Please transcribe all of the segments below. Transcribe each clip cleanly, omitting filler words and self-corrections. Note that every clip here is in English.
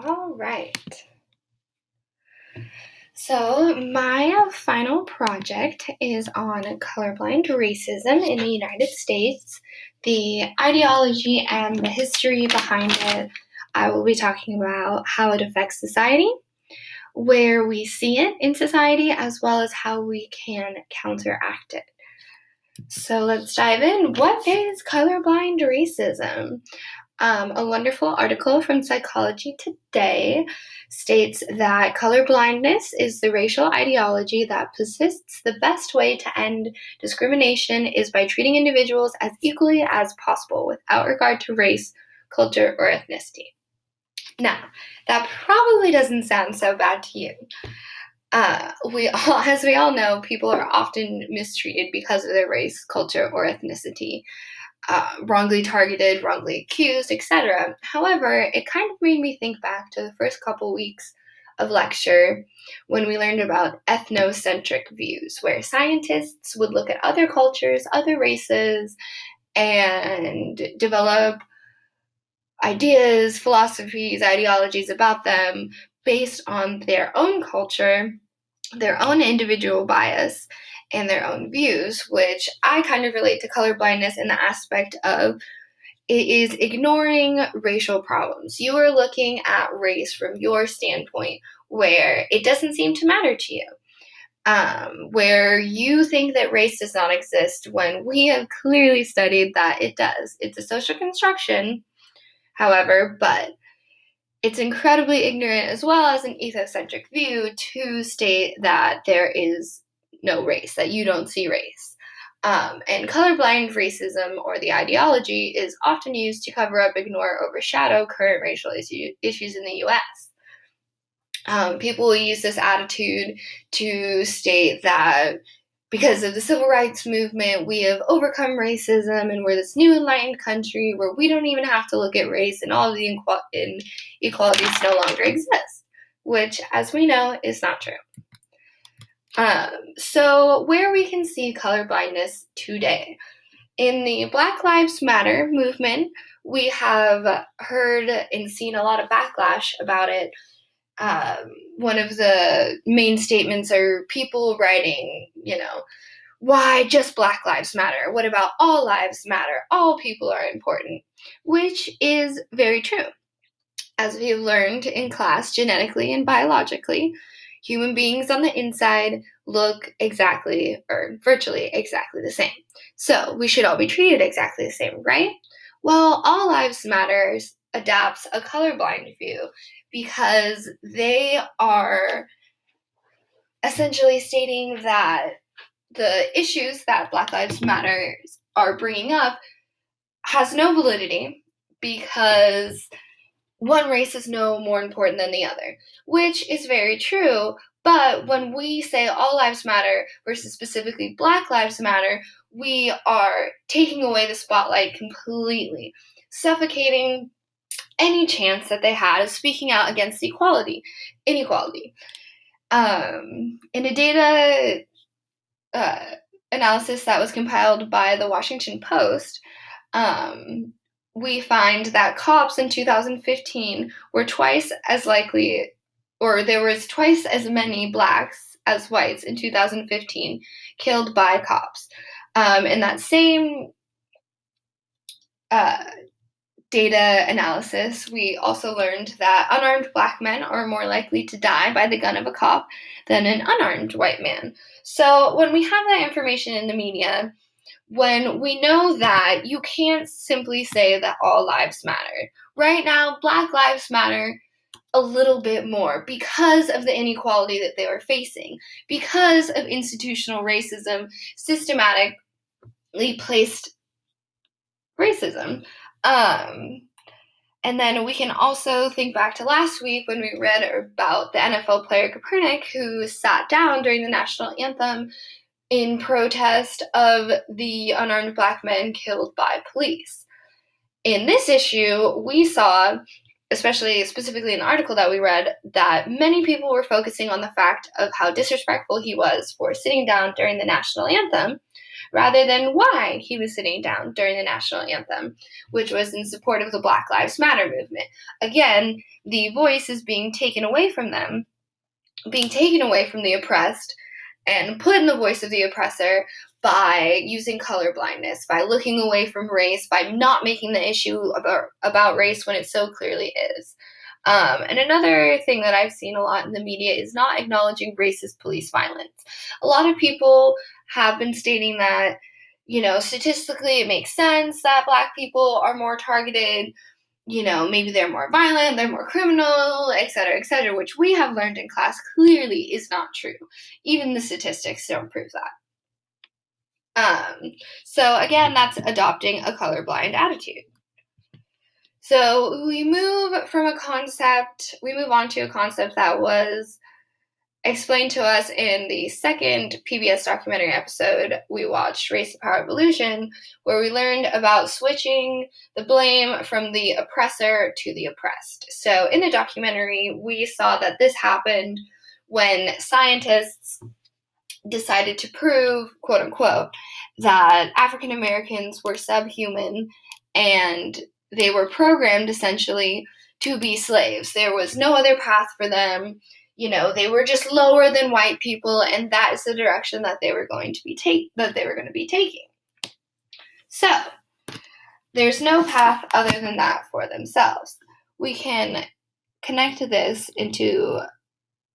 All right. So my final project is on colorblind racism in the United States, the ideology and the history behind it. I will be talking about how it affects society, where we see it in society, as well as how we can counteract it. So let's dive in. What is colorblind racism? A wonderful article from Psychology Today states that colorblindness is the racial ideology that persists. The best way to end discrimination is by treating individuals as equally as possible without regard to race, culture, or ethnicity. Now, that probably doesn't sound so bad to you. As we all know, people are often mistreated because of their race, culture, or ethnicity. Wrongly targeted, wrongly accused, etc. However, it kind of made me think back to the first couple weeks of lecture when we learned about ethnocentric views, where scientists would look at other cultures, other races, and develop ideas, philosophies, ideologies about them based on their own culture, their own individual bias, and their own views, which I kind of relate to colorblindness in the aspect of it is ignoring racial problems. You are looking at race from your standpoint where it doesn't seem to matter to you, where you think that race does not exist when we have clearly studied that it does. It's a social construction, however, but it's incredibly ignorant as well as an ethocentric view to state that there is no race, that you don't see race. And colorblind racism, or the ideology, is often used to cover up, ignore, or overshadow current racial issues in the U.S. People will use this attitude to state that because of the civil rights movement, we have overcome racism and we're this new enlightened country where we don't even have to look at race and all of the inequalities no longer exist, which, as we know, is not true. So where we can see colorblindness today. In the Black Lives Matter movement, we have heard and seen a lot of backlash about it. One of the main statements are people writing, why just Black Lives Matter? What about all lives matter? All people are important, which is very true. As we have learned in class, genetically and biologically, human beings on the inside look exactly or virtually exactly the same. So we should all be treated exactly the same, right? Well, All Lives Matter adapts a colorblind view because they are essentially stating that the issues that Black Lives Matter are bringing up has no validity because one race is no more important than the other, which is very true. But when we say all lives matter versus specifically Black Lives Matter, we are taking away the spotlight completely, suffocating any chance that they had of speaking out against inequality. In a data analysis that was compiled by the Washington Post, we find that cops in 2015 were twice as likely, or there was twice as many blacks as whites in 2015 killed by cops. In that same data analysis, we also learned that unarmed black men are more likely to die by the gun of a cop than an unarmed white man. So when we have that information in the media, when we know that you can't simply say that all lives matter. Right now, Black Lives Matter a little bit more because of the inequality that they were facing, because of institutional racism, systematically placed racism. And then we can also think back to last week when we read about the NFL player Kaepernick, who sat down during the national anthem in protest of the unarmed black men killed by police. In this issue, we saw, specifically in the article that we read, that many people were focusing on the fact of how disrespectful he was for sitting down during the national anthem, rather than why he was sitting down during the national anthem, which was in support of the Black Lives Matter movement. Again, the voice is being taken away from them, being taken away from the oppressed, and put in the voice of the oppressor by using color blindness, by looking away from race, by not making the issue about race when it so clearly is. And another thing that I've seen a lot in the media is not acknowledging racist police violence. A lot of people have been stating that, statistically it makes sense that Black people are more targeted, maybe they're more violent, they're more criminal, etc., which we have learned in class clearly is not true. Even the statistics don't prove that. So again, that's adopting a colorblind attitude. So we move on to a concept that was explained to us in the second PBS documentary episode we watched, Race the Power Evolution, where we learned about switching the blame from the oppressor to the oppressed. So in the documentary, we saw that this happened when scientists decided to prove, quote unquote, that African Americans were subhuman and they were programmed essentially to be slaves. There was no other path for them. They were just lower than white people, and that is the direction that they were going to be taking. So there's no path other than that for themselves. We can connect this into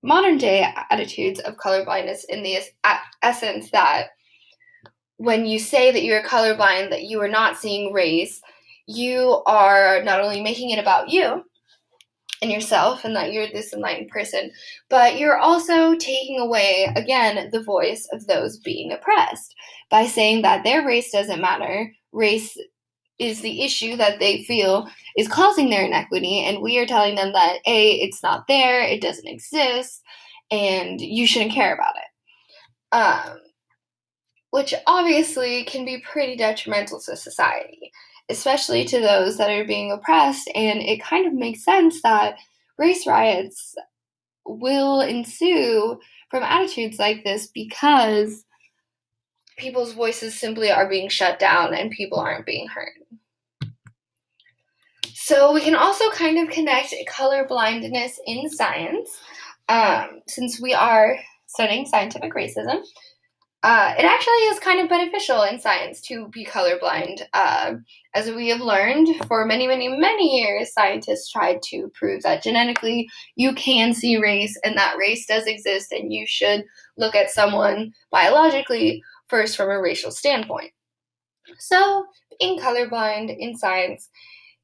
modern day attitudes of colorblindness in the essence that when you say that you're colorblind, that you are not seeing race, you are not only making it about you and yourself and that you're this enlightened person, but you're also taking away, again, the voice of those being oppressed by saying that their race doesn't matter. Race is the issue that they feel is causing their inequity, and we are telling them that, A, it's not there, it doesn't exist, and you shouldn't care about it. Which obviously can be pretty detrimental to society, especially to those that are being oppressed, and it kind of makes sense that race riots will ensue from attitudes like this because people's voices simply are being shut down and people aren't being heard. So we can also kind of connect color blindness in science, since we are studying scientific racism. It actually is kind of beneficial in science to be colorblind. As we have learned, for many, many, many years, scientists tried to prove that genetically you can see race and that race does exist and you should look at someone biologically first from a racial standpoint. So being colorblind in science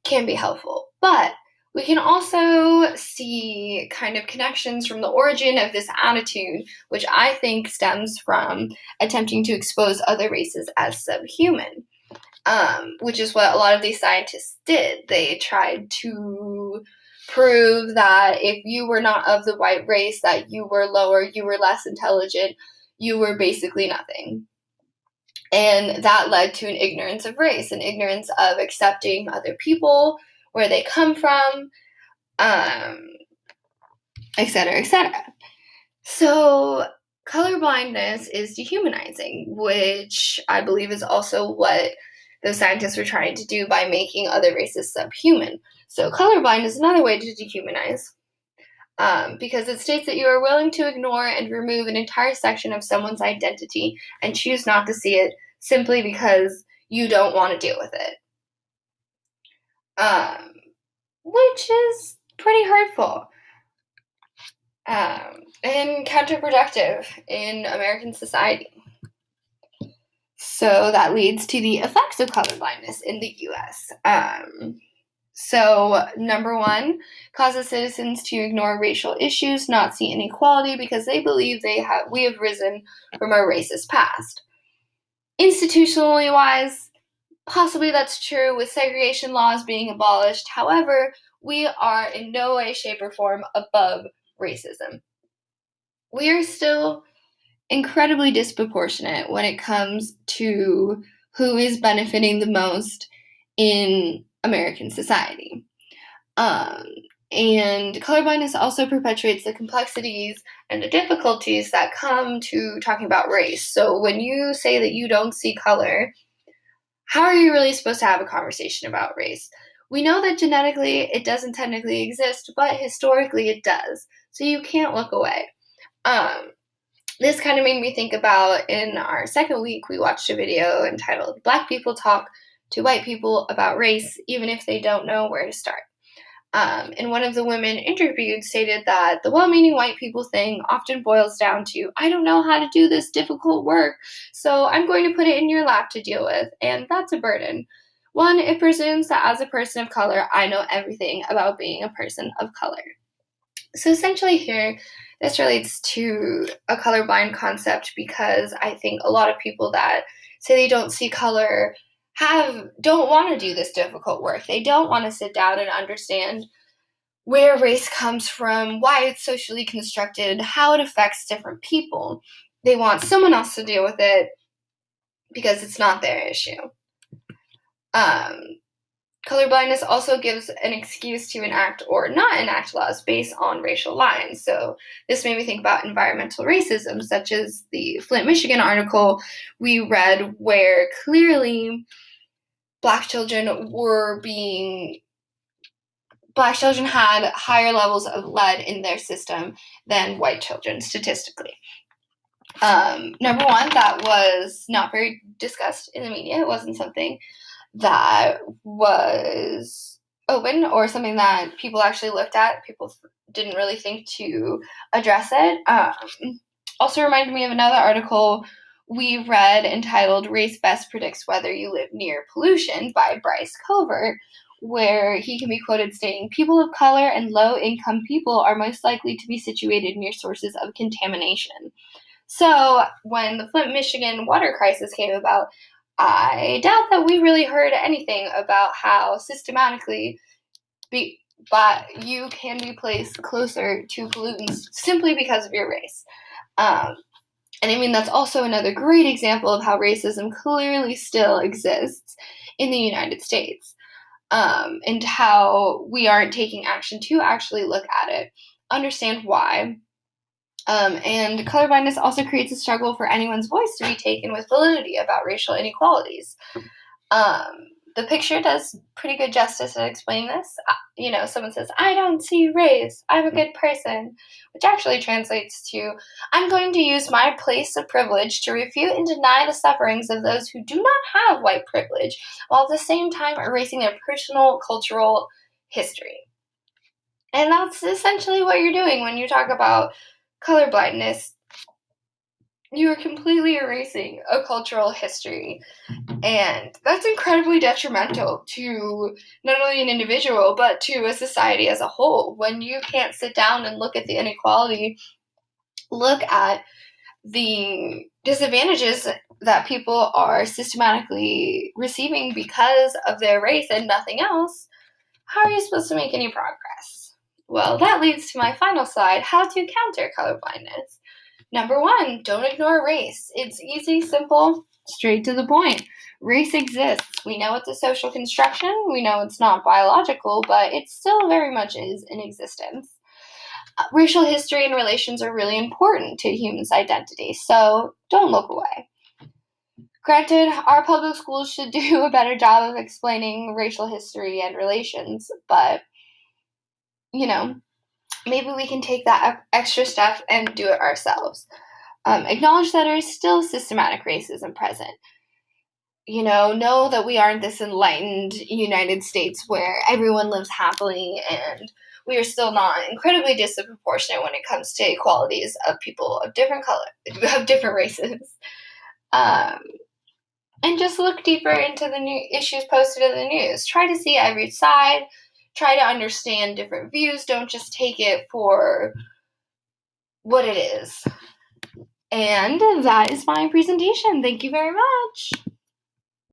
can be helpful, but we can also see kind of connections from the origin of this attitude, which I think stems from attempting to expose other races as subhuman, which is what a lot of these scientists did. They tried to prove that if you were not of the white race, that you were lower, you were less intelligent, you were basically nothing. And that led to an ignorance of race, an ignorance of accepting other people, where they come from, etc. So colorblindness is dehumanizing, which I believe is also what those scientists were trying to do by making other races subhuman. So colorblind is another way to dehumanize, because it states that you are willing to ignore and remove an entire section of someone's identity and choose not to see it simply because you don't want to deal with it. Which is pretty hurtful and counterproductive in American society. So that leads to the effects of colorblindness in the U.S. So, number one, causes citizens to ignore racial issues, not see inequality, because they believe we have risen from our racist past. Institutionally wise, possibly that's true with segregation laws being abolished. However, we are in no way, shape, or form above racism. We are still incredibly disproportionate when it comes to who is benefiting the most in American society. And colorblindness also perpetuates the complexities and the difficulties that come to talking about race. So when you say that you don't see color, how are you really supposed to have a conversation about race? We know that genetically it doesn't technically exist, but historically it does. So you can't look away. This kind of made me think about, in our second week, we watched a video entitled Black People Talk to White People About Race, Even If They Don't Know Where to Start. And one of the women interviewed stated that the well-meaning white people thing often boils down to, I don't know how to do this difficult work, so I'm going to put it in your lap to deal with, and that's a burden. One, it presumes that as a person of color, I know everything about being a person of color. So essentially here, this relates to a colorblind concept because I think a lot of people that say they don't see color don't want to do this difficult work. They don't want to sit down and understand where race comes from, why it's socially constructed, how it affects different people. They want someone else to deal with it because it's not their issue. Colorblindness also gives an excuse to enact or not enact laws based on racial lines. So this made me think about environmental racism, such as the Flint, Michigan article we read, where clearly Black children had higher levels of lead in their system than white children, statistically. Number one, that was not very discussed in the media. It wasn't something that was open or something that people actually looked at. People didn't really think to address it. Also reminded me of another article we read entitled Race Best Predicts Whether You Live Near Pollution by Bryce Covert, where he can be quoted stating, people of color and low-income people are most likely to be situated near sources of contamination. So when the Flint, Michigan water crisis came about, I doubt that we really heard anything about how systematically you can be placed closer to pollutants simply because of your race. And I mean, that's also another great example of how racism clearly still exists in the United States, and how we aren't taking action to actually look at it, understand why. And colorblindness also creates a struggle for anyone's voice to be taken with validity about racial inequalities. The picture does pretty good justice at explaining this. Someone says, I don't see race, I'm a good person, which actually translates to, I'm going to use my place of privilege to refute and deny the sufferings of those who do not have white privilege, while at the same time erasing their personal cultural history. And that's essentially what you're doing when you talk about colorblindness. You are completely erasing a cultural history. And that's incredibly detrimental to not only an individual, but to a society as a whole. When you can't sit down and look at the inequality, look at the disadvantages that people are systematically receiving because of their race and nothing else, how are you supposed to make any progress? Well, that leads to my final slide, how to counter colorblindness. Number one, don't ignore race. It's easy, simple, straight to the point. Race exists. We know it's a social construction. We know it's not biological, but it still very much is in existence. Racial history and relations are really important to humans' identity, so don't look away. Granted, our public schools should do a better job of explaining racial history and relations, but, maybe we can take that extra step and do it ourselves. Acknowledge that there is still systematic racism present. Know that we aren't this enlightened United States where everyone lives happily, and we are still not incredibly disproportionate when it comes to equalities of people of different color, of different races. And just look deeper into the new issues posted in the news. Try to see every side. Try to understand different views. Don't just take it for what it is. And that is my presentation. Thank you very much.